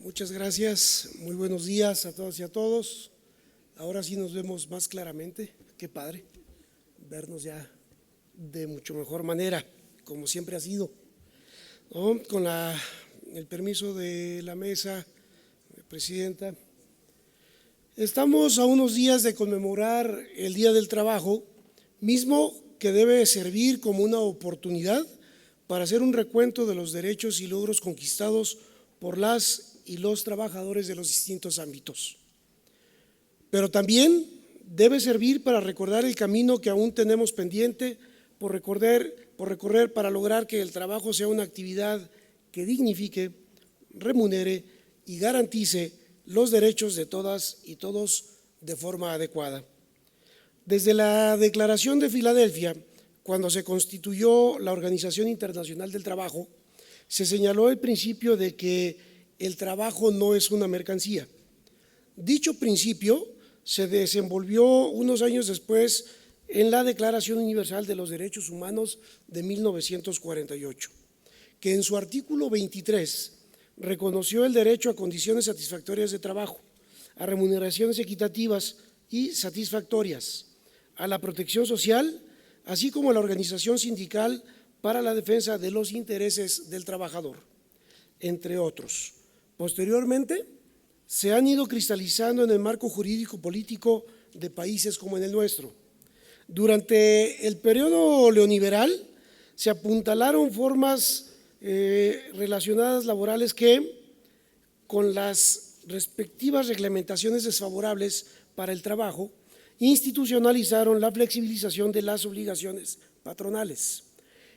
Muchas gracias, muy buenos días a todas y a todos. Ahora sí nos vemos más claramente, qué padre vernos ya de mucho mejor manera, como siempre ha sido, ¿no? Con el permiso de la mesa, presidenta. Estamos a unos días de conmemorar el Día del Trabajo, mismo que debe servir como una oportunidad para hacer un recuento de los derechos y logros conquistados por las y los trabajadores de los distintos ámbitos. Pero también debe servir para recordar el camino que aún tenemos pendiente por recorrer para lograr que el trabajo sea una actividad que dignifique, remunere y garantice los derechos de todas y todos de forma adecuada. Desde la Declaración de Filadelfia, cuando se constituyó la Organización Internacional del Trabajo, se señaló el principio de que el trabajo no es una mercancía. Dicho principio se desenvolvió unos años después en la Declaración Universal de los Derechos Humanos de 1948, que en su artículo 23 reconoció el derecho a condiciones satisfactorias de trabajo, a remuneraciones equitativas y satisfactorias, a la protección social, así como a la organización sindical para la defensa de los intereses del trabajador, entre otros. Posteriormente, se han ido cristalizando en el marco jurídico político de países como en el nuestro. Durante el periodo neoliberal se apuntalaron formas relacionadas laborales que, con las respectivas reglamentaciones desfavorables para el trabajo, institucionalizaron la flexibilización de las obligaciones patronales,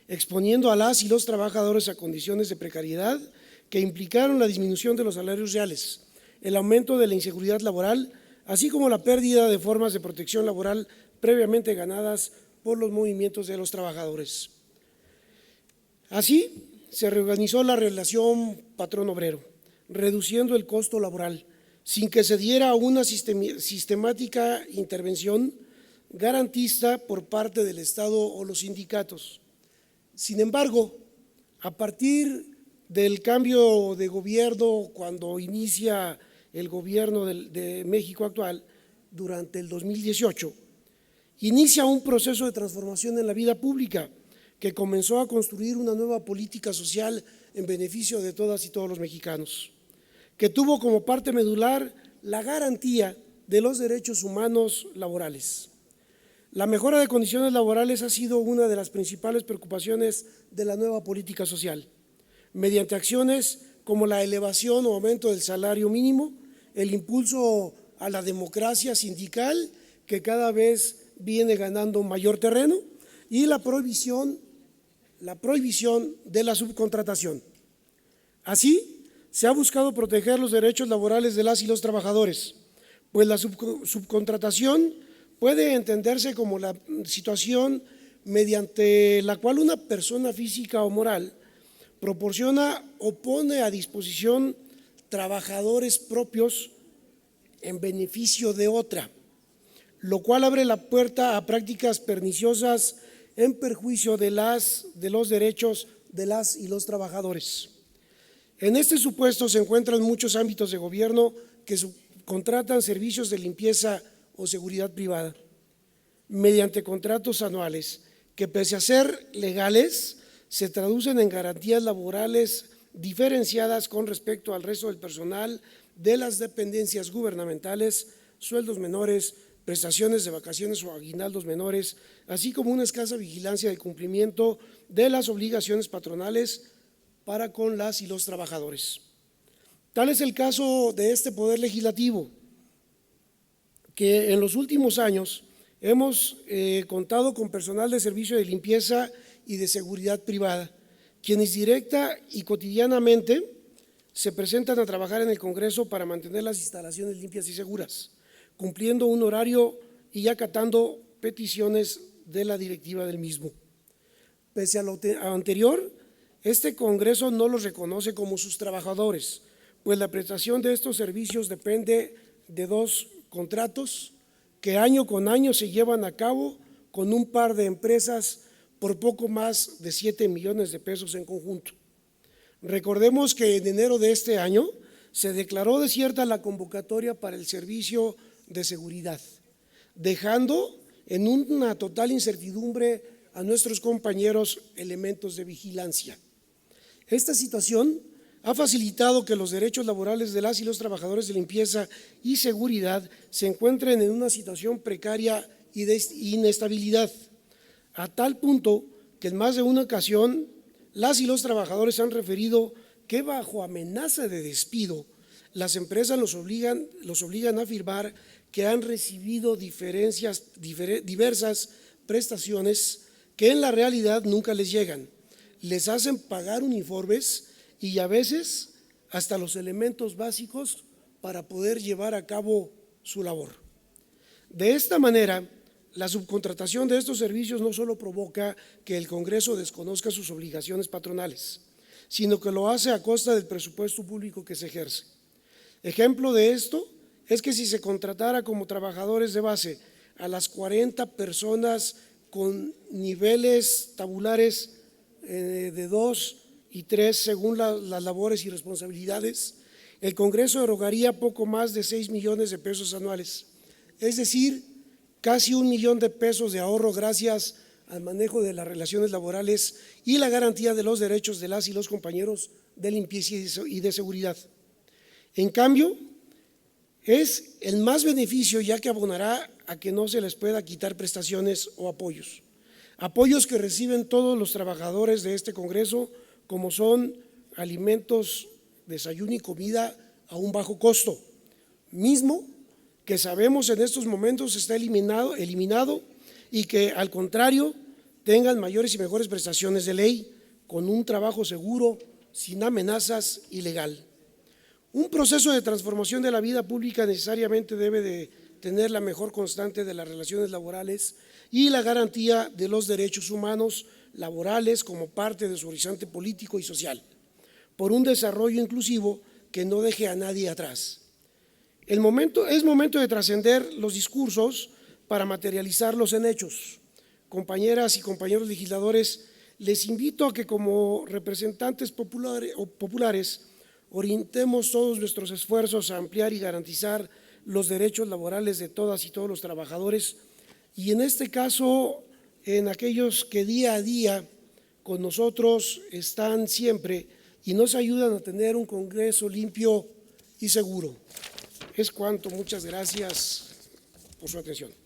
exponiendo a las y los trabajadores a condiciones de precariedad que implicaron la disminución de los salarios reales, el aumento de la inseguridad laboral, así como la pérdida de formas de protección laboral previamente ganadas por los movimientos de los trabajadores. Así se reorganizó la relación patrón-obrero, reduciendo el costo laboral, sin que se diera una sistemática intervención garantista por parte del Estado o los sindicatos. Sin embargo, a partir del cambio de gobierno, cuando inicia el gobierno de México actual, durante el 2018, inicia un proceso de transformación en la vida pública que comenzó a construir una nueva política social en beneficio de todas y todos los mexicanos, que tuvo como parte medular la garantía de los derechos humanos laborales. La mejora de condiciones laborales ha sido una de las principales preocupaciones de la nueva política social, mediante acciones como la elevación o aumento del salario mínimo, el impulso a la democracia sindical, que cada vez viene ganando mayor terreno, y la prohibición de la subcontratación. Así, se ha buscado proteger los derechos laborales de las y los trabajadores, pues la subcontratación puede entenderse como la situación mediante la cual una persona física o moral proporciona o pone a disposición trabajadores propios en beneficio de otra, lo cual abre la puerta a prácticas perniciosas en perjuicio de los derechos de las y los trabajadores. En este supuesto se encuentran muchos ámbitos de gobierno que subcontratan servicios de limpieza o seguridad privada mediante contratos anuales que, pese a ser legales, se traducen en garantías laborales diferenciadas con respecto al resto del personal de las dependencias gubernamentales, sueldos menores, prestaciones de vacaciones o aguinaldos menores, así como una escasa vigilancia del cumplimiento de las obligaciones patronales para con las y los trabajadores. Tal es el caso de este Poder Legislativo, que en los últimos años hemos contado con personal de servicio de limpieza y de seguridad privada, quienes directa y cotidianamente se presentan a trabajar en el Congreso para mantener las instalaciones limpias y seguras, cumpliendo un horario y acatando peticiones de la directiva del mismo. Pese a lo anterior, este Congreso no los reconoce como sus trabajadores, pues la prestación de estos servicios depende de dos contratos que año con año se llevan a cabo con un par de empresas por poco más de 7 millones de pesos en conjunto. Recordemos que en enero de este año se declaró desierta la convocatoria para el servicio de seguridad, dejando en una total incertidumbre a nuestros compañeros elementos de vigilancia. Esta situación ha facilitado que los derechos laborales de las y los trabajadores de limpieza y seguridad se encuentren en una situación precaria y de inestabilidad, a tal punto que en más de una ocasión las y los trabajadores han referido que bajo amenaza de despido las empresas los obligan a afirmar que han recibido diversas prestaciones que en la realidad nunca les llegan. Les hacen pagar uniformes y a veces hasta los elementos básicos para poder llevar a cabo su labor. De esta manera, la subcontratación de estos servicios no solo provoca que el Congreso desconozca sus obligaciones patronales, sino que lo hace a costa del presupuesto público que se ejerce. Ejemplo de esto es que si se contratara como trabajadores de base a las 40 personas con niveles tabulares de 2 y 3 según las labores y responsabilidades, el Congreso erogaría poco más de 6 millones de pesos anuales, es decir, casi 1 millón de pesos de ahorro gracias al manejo de las relaciones laborales y la garantía de los derechos de las y los compañeros de limpieza y de seguridad. En cambio, es el más beneficio ya que abonará a que no se les pueda quitar prestaciones o apoyos que reciben todos los trabajadores de este Congreso, como son alimentos, desayuno y comida a un bajo costo, mismo que sabemos en estos momentos está eliminado y que al contrario tengan mayores y mejores prestaciones de ley con un trabajo seguro, sin amenazas y legal. Un proceso de transformación de la vida pública necesariamente debe de tener la mejor constante de las relaciones laborales y la garantía de los derechos humanos laborales como parte de su horizonte político y social, por un desarrollo inclusivo que no deje a nadie atrás. Es momento de trascender los discursos para materializarlos en hechos. Compañeras y compañeros legisladores, les invito a que como representantes populares orientemos todos nuestros esfuerzos a ampliar y garantizar los derechos laborales de todas y todos los trabajadores y en este caso en aquellos que día a día con nosotros están siempre y nos ayudan a tener un Congreso limpio y seguro. Es cuanto, muchas gracias por su atención.